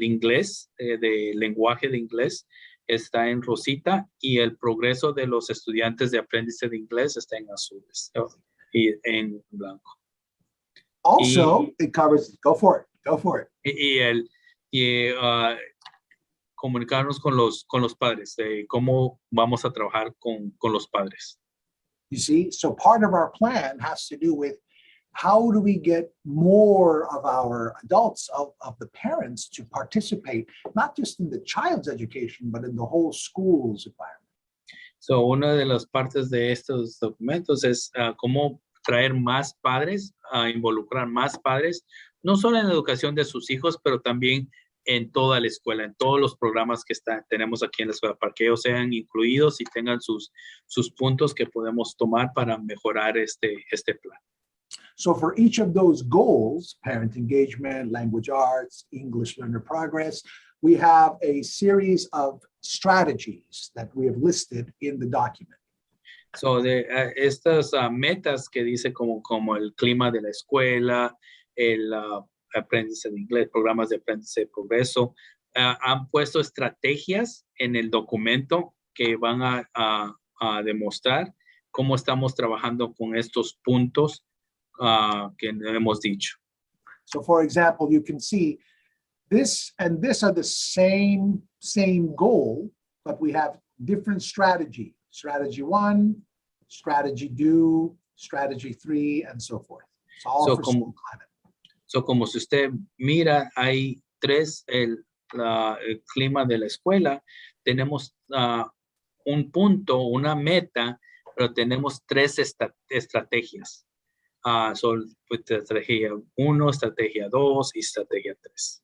inglés, de lenguaje de inglés, está en rosita, y el progreso de los estudiantes de aprendizaje de inglés está en azules y en blanco. Also, it covers, go for it. Y comunicarnos con los padres, de cómo vamos a trabajar con los padres. You see, so part of our plan has to do with how do we get more of our adults, of the parents, to participate, not just in the child's education, but in the whole school's environment. So, una de las partes de estos documentos es cómo traer más padres, involucrar más padres, no solo en la educación de sus hijos, pero también en toda la escuela, en todos los programas que tenemos aquí en la escuela, para que ellos sean incluidos y tengan sus puntos que podemos tomar para mejorar este plan. So for each of those goals, parent engagement, language arts, English learner progress, we have a series of strategies that we have listed in the document. So, de estas metas que dice como el clima de la escuela, el aprendizaje de inglés, programas de aprendizaje de progreso, han puesto estrategias en el documento que van a demostrar cómo estamos trabajando con estos puntos que hemos dicho. So for example, you can see this and this are the same goal, but we have different strategy. Strategy 1, strategy 2, strategy 3, and so forth. It's all So for como- school climate. So, como si usted mira, hay tres, el clima de la escuela. Tenemos un punto, una meta, pero tenemos tres estrategias. Son pues, estrategia 1, estrategia 2 y estrategia 3.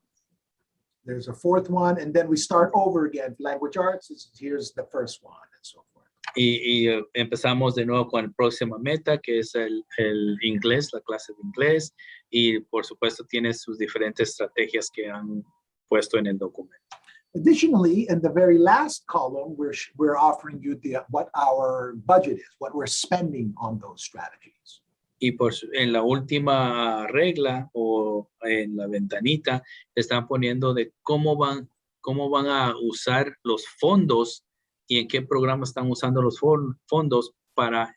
There's a fourth one, and then we start over again. Language arts, here's the first one, and so forth. Y empezamos de nuevo con la próxima meta, que es el inglés, la clase de inglés. Y por supuesto tiene sus diferentes estrategias que han puesto en el documento. Additionally, in the very last column, we're offering you what our budget is, what we're spending on those strategies. Y en la última regla o en la ventanita están poniendo de cómo van a usar los fondos y en qué programa están usando los fondos para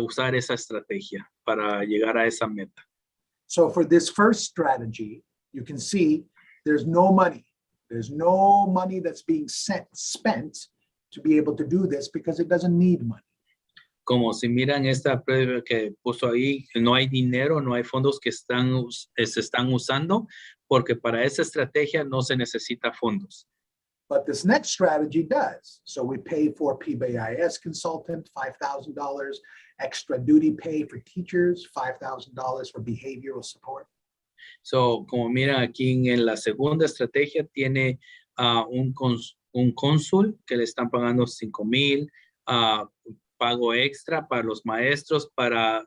usar esa estrategia, para llegar a esa meta. So for this first strategy, you can see there's no money. There's no money that's being spent to be able to do this because it doesn't need money. Como si miran esta prueba que puso ahí, no hay dinero, no hay fondos que se están usando, porque para esa estrategia no se necesita fondos. But this next strategy does. So we pay for PBIS consultant, $5,000, extra duty pay for teachers, $5,000 for behavioral support. So, como miran aquí en la segunda estrategia, tiene un cónsul que le están pagando $5,000, pago extra para los maestros para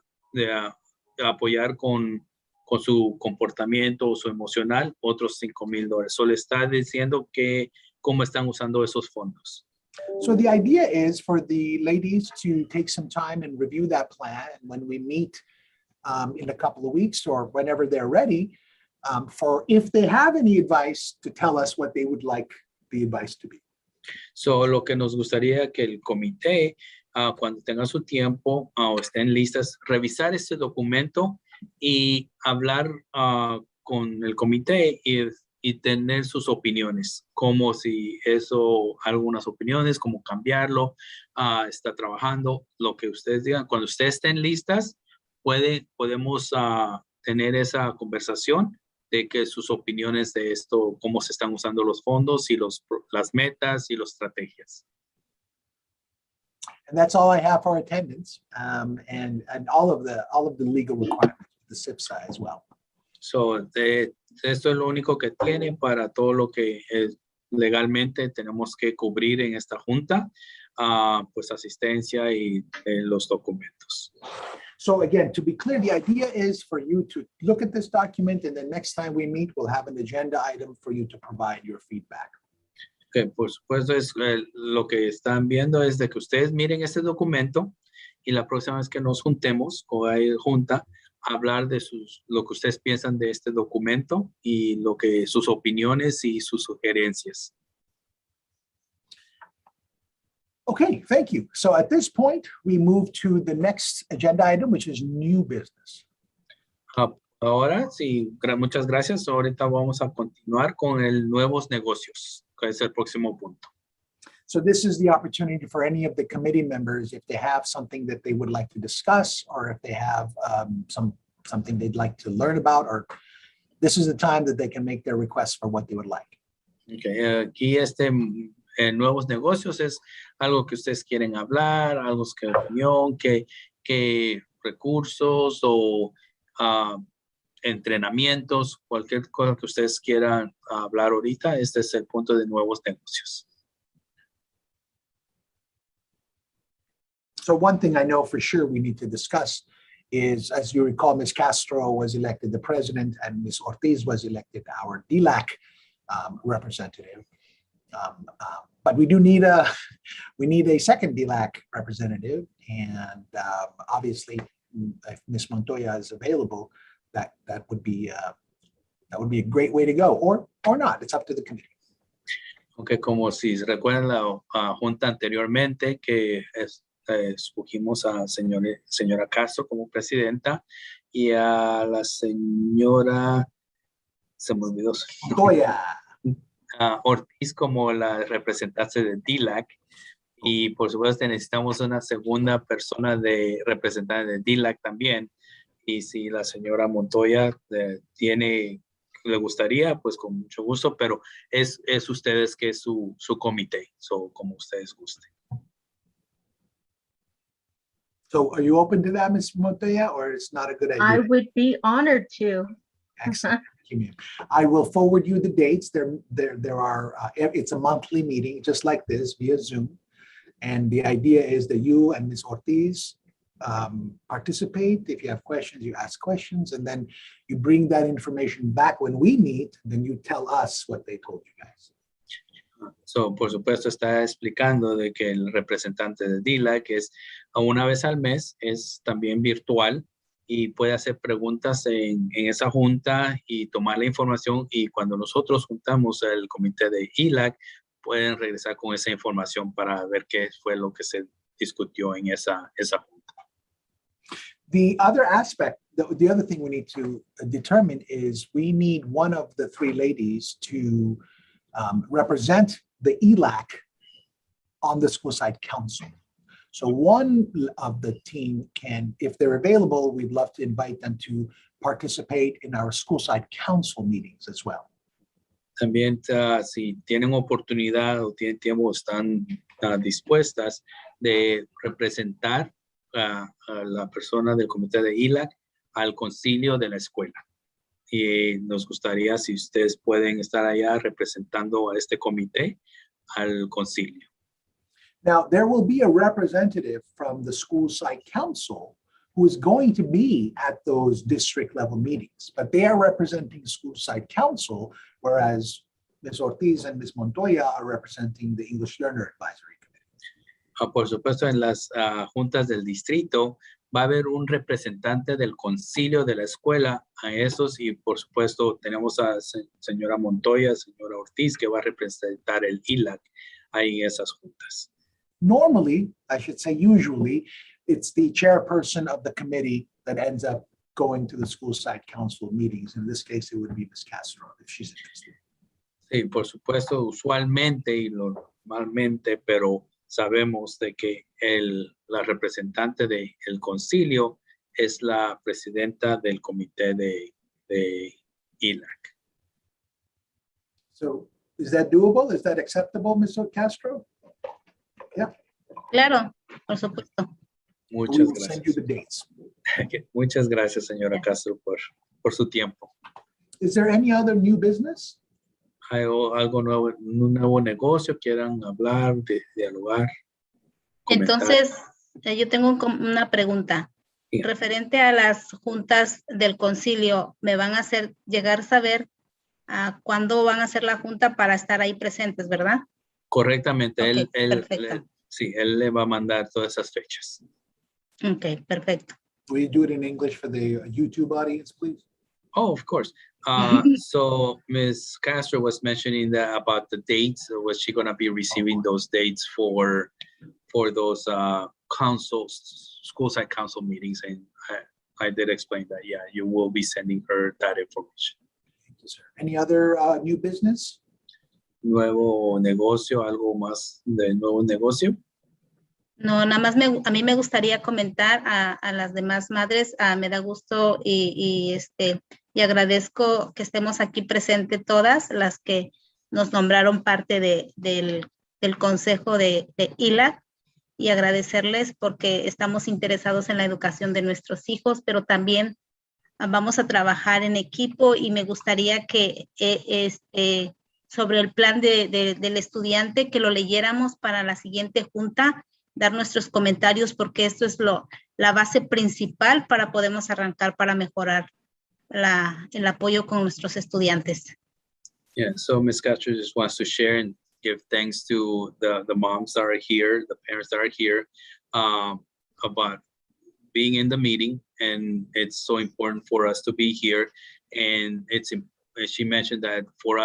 apoyar con su comportamiento o su emocional, otros $5,000. So, le está diciendo que cómo están usando esos fondos. So the idea is for the ladies to take some time and review that plan. And when we meet in a couple of weeks or whenever they're ready, for if they have any advice, to tell us what they would like the advice to be. So, lo que nos gustaría que el comité, cuando tengan su tiempo o estén listas, revisar este documento y hablar con el comité y tener sus opiniones, como si algunas opiniones, cómo cambiarlo, está trabajando, lo que ustedes digan. Cuando ustedes estén listas, podemos tener esa conversación de que sus opiniones de esto, cómo se están usando los fondos y las metas y las estrategias. And that's all I have for attendance and all of the legal requirements, the SIPSA as well. So, esto es lo único que tiene para todo lo que legalmente tenemos que cubrir en esta junta, pues asistencia y los documentos. So again, to be clear, the idea is for you to look at this document, and then next time we meet, we'll have an agenda item for you to provide your feedback. Okay, por supuesto, lo que están viendo es de que ustedes miren este documento y la próxima vez que nos juntemos o hay junta, hablar de lo que ustedes piensan de este documento y sus opiniones y sus sugerencias. Okay, thank you. So at this point, we move to the next agenda item, which is new business. Ahora, sí, muchas gracias. Ahorita vamos a continuar con el nuevos negocios, que es el próximo punto. So this is the opportunity for any of the committee members, if they have something that they would like to discuss, or if they have something they'd like to learn about, or this is the time that they can make their requests for what they would like. Okay, aquí nuevos negocios es algo que ustedes quieren hablar, algo que opinión, que recursos o entrenamientos, cualquier cosa que ustedes quieran hablar ahorita. Este es el punto de nuevos negocios. So one thing I know for sure we need to discuss is, as you recall, Ms. Castro was elected the president and Ms. Ortiz was elected our DELAC representative. But we do need a second DELAC representative, and obviously, if Ms. Montoya is available, that would be a great way to go, or not. It's up to the committee. Okay, como si recuerdan la junta anteriormente que escogimos a señora Castro como presidenta y a la señora, se me olvidó. Montoya. Ortiz como la representante de DELAC, y por supuesto necesitamos una segunda persona de representante de DELAC también, Y si la señora Montoya le gustaría, pues con mucho gusto, pero es ustedes que es su comité, so como ustedes gusten. So are you open to that, Ms. Montoya, or it's not a good I idea? would be honored to. Excellent. Thank you, ma'am. I will forward you the dates. There are, it's a monthly meeting, just like this, via Zoom. And the idea is that you and Ms. Ortiz participate. If you have questions, you ask questions, and then you bring that information back when we meet, then you tell us what they told you guys. So, por supuesto, está explicando de que el representante de DILAC es una vez al mes, es también virtual y puede hacer preguntas en esa junta y tomar la información, y cuando nosotros juntamos el comité de ELAC, pueden regresar con esa información para ver qué fue lo que se discutió en esa junta. The other aspect, the other thing we need to determine is we need one of the three ladies to represent the ELAC on the school side council. So one of the team can, if they're available, we'd love to invite them to participate in our school side council meetings as well. También si tienen oportunidad o tienen tiempo, están dispuestas de representar a la persona del comité de ELAC al concilio de la escuela. Y nos gustaría si ustedes pueden estar allá representando a este comité al concilio. Now, there will be a representative from the school site council who is going to be at those district level meetings, but they are representing school site council, whereas Ms. Ortiz and Ms. Montoya are representing the English Learner Advisory Committee. Por supuesto, en las juntas del distrito va a haber un representante del concilio de la escuela a esos, y por supuesto tenemos a señora Montoya, señora Ortiz, que va a representar el ELAC ahí en esas juntas. Normally, I should say usually, it's the chairperson of the committee that ends up going to the school site council meetings. In this case, it would be Ms. Castro, if she's interested. Sí, por supuesto, usualmente y normalmente, pero sabemos de que la representante del concilio es la presidenta del comité de ELAC. So is that doable? Is that acceptable, Ms. Castro? Yeah. Claro, por supuesto. We Muchas will send you gracias. the dates. Muchas gracias, señora Castro, por su tiempo. Is there any other new business? ¿Hay algo nuevo, un nuevo negocio quieran hablar, dialogar? Comentar? Entonces, yo tengo una pregunta. Sí. Referente a las juntas del concilio, ¿me van a hacer llegar a saber cuándo van a hacer la junta para estar ahí presentes, verdad? Correctamente, Ok, perfecto. él le va a mandar todas esas fechas. Ok, perfecto. Will you do it in English for the YouTube audience, please? Oh, of course. So Ms. Castro was mentioning that about the dates. Was she going to be receiving those dates for those school site council meetings? And I did explain that, yeah, you will be sending her that information. Thank you, sir. Any other new business? Nuevo negocio, algo más de nuevo negocio. No, nada más a mí me gustaría comentar a las demás madres, me da gusto y agradezco que estemos aquí presentes todas las que nos nombraron parte del consejo de ELAC, y agradecerles porque estamos interesados en la educación de nuestros hijos, pero también vamos a trabajar en equipo, y me gustaría que sobre el plan del estudiante, que lo leyéramos para la siguiente junta, dar nuestros comentarios, porque esto es la base principal para podernos arrancar para mejorar el apoyo con nuestros estudiantes. Yeah, so Ms. Castro just wants to share and give thanks to the moms that are here, the parents that are here, about being in the meeting, and it's so important for us to be here. And she mentioned that for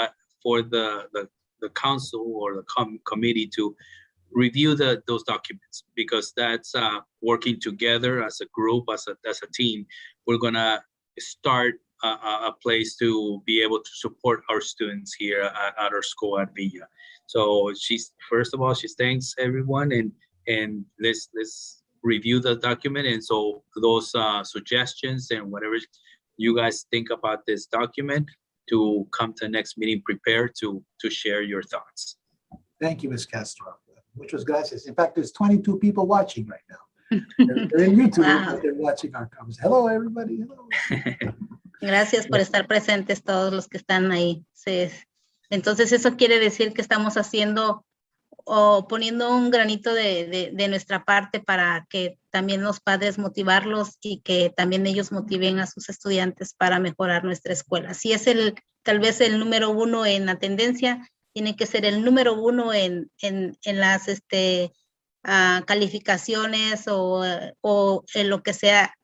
the council or the committee to review those documents, because that's working together as a group, as a team. We're gonna start a place to be able to support our students here at our school at Villa. So first of all, she thanks everyone, and let's review the document. And so those suggestions and whatever you guys think about this document, to come to the next meeting prepared to share your thoughts. Thank you, Ms. Castro. Muchas gracias. In fact, there's 22 people watching right now. They're in YouTube, Wow. but they're watching our conversation. Hello, everybody. Hello. Gracias por estar presentes todos los que están ahí. Entonces eso quiere decir que estamos haciendo o poniendo un granito de nuestra parte para que también los padres motivarlos y que también ellos motiven a sus estudiantes para mejorar nuestra escuela. Si es tal vez el número 1 en la tendencia, tiene que ser el número 1 en las calificaciones o en lo que sea.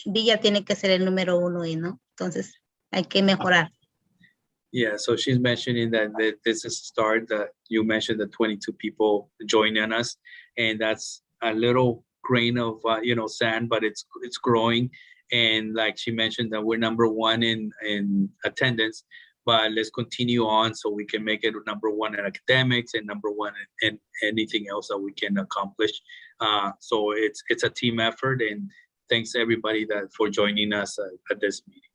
Villa tiene que ser el número 1 y no. Entonces hay que mejorar. Yeah, so she's mentioning that this is a start, that you mentioned the 22 people joining us, and that's a little grain of sand, but it's growing. And like she mentioned, that we're number 1 in attendance, but let's continue on so we can make it number 1 in academics and number 1 in anything else that we can accomplish. So it's a team effort, and thanks everybody for joining us at this meeting.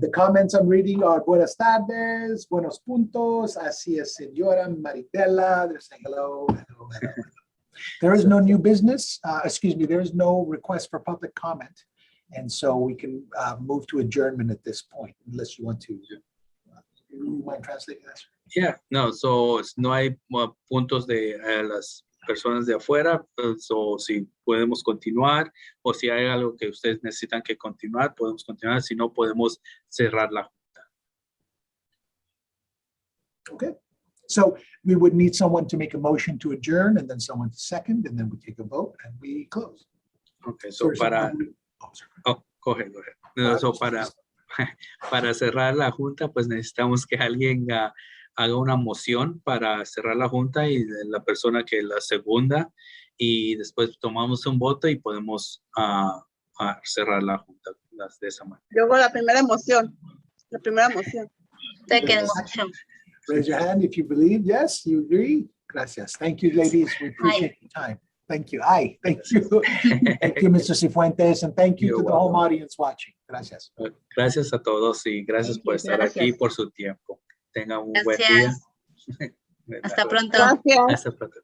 The comments I'm reading are buenas tardes, buenos puntos, así es, señora Maritela. They're saying hello, hello, hello. There is no new business. There is no request for public comment. And so we can move to adjournment at this point, unless you want to. You mind translating that? Yeah, no, so no hay puntos de las personas de afuera, so si podemos continuar, o si hay algo que ustedes necesitan que continuar, podemos continuar, si no podemos cerrar la junta. Okay, so we would need someone to make a motion to adjourn, and then someone to second, and then we take a vote and we close. Okay, so para... Oh, go ahead. No, so para cerrar la junta, pues necesitamos que alguien haga una moción para cerrar la junta y la persona que la segunda, y después tomamos un voto y podemos cerrar la junta de esa manera. Yo hago la primera moción. Second motion. Raise your hand if you believe. Yes, you agree. Gracias. Thank you, ladies. We appreciate your time. Thank you. Aye. Thank you. Thank you, Mr. Cifuentes, and thank you to the home audience watching. Gracias. Gracias a todos y gracias por estar aquí, por su tiempo. Tengan un buen día. Hasta pronto. Gracias. Hasta pronto.